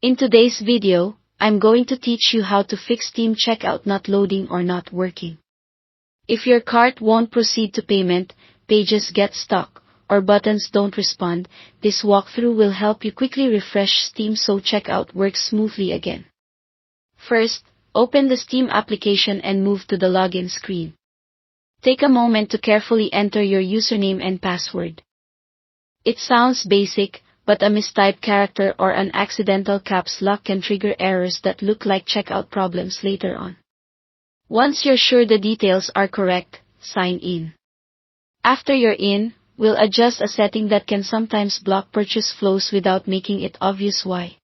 In today's video, I'm going to teach you how to fix Steam checkout not loading or not working. If your cart won't proceed to payment, pages get stuck, or buttons don't respond, this walkthrough will help you quickly refresh Steam so checkout works smoothly again. First, open the Steam application and move to the login screen. Take a moment to carefully enter your username and password. It sounds basic, but a mistyped character or an accidental caps lock can trigger errors that look like checkout problems later on. Once you're sure the details are correct, sign in. After you're in, we'll adjust a setting that can sometimes block purchase flows without making it obvious why.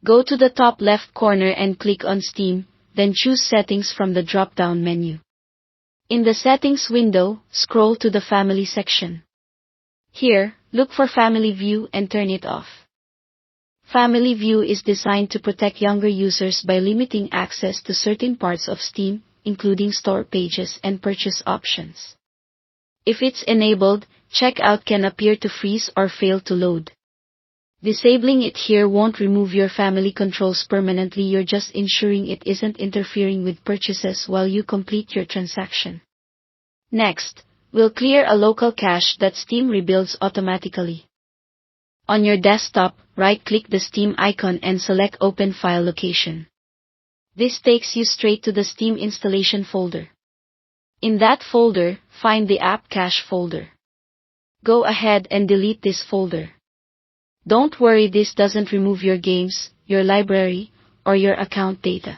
Go to the top left corner and click on Steam, then choose Settings from the drop-down menu. In the Settings window, scroll to the Family section. Here, look for Family View and turn it off. Family View is designed to protect younger users by limiting access to certain parts of Steam, including store pages and purchase options. If it's enabled, checkout can appear to freeze or fail to load. Disabling it here won't remove your family controls permanently, you're just ensuring it isn't interfering with purchases while you complete your transaction. Next, we'll clear a local cache that Steam rebuilds automatically. On your desktop, right-click the Steam icon and select Open File Location. This takes you straight to the Steam installation folder. In that folder, find the App Cache folder. Go ahead and delete this folder. Don't worry, this doesn't remove your games, your library, or your account data.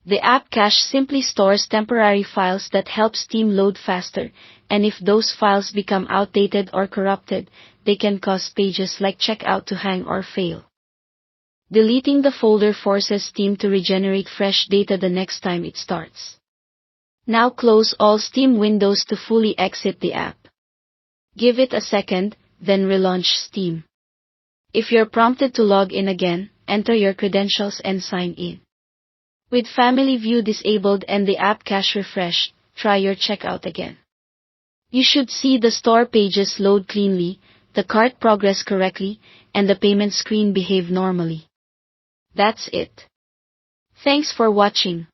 The App Cache simply stores temporary files that help Steam load faster, and if those files become outdated or corrupted, they can cause pages like checkout to hang or fail. Deleting the folder forces Steam to regenerate fresh data the next time it starts. Now close all Steam windows to fully exit the app. Give it a second, then relaunch Steam. If you're prompted to log in again, enter your credentials and sign in. With Family View disabled and the App Cache refreshed, try your checkout again. You should see the store pages load cleanly, the cart progress correctly, and the payment screen behave normally. That's it. Thanks for watching.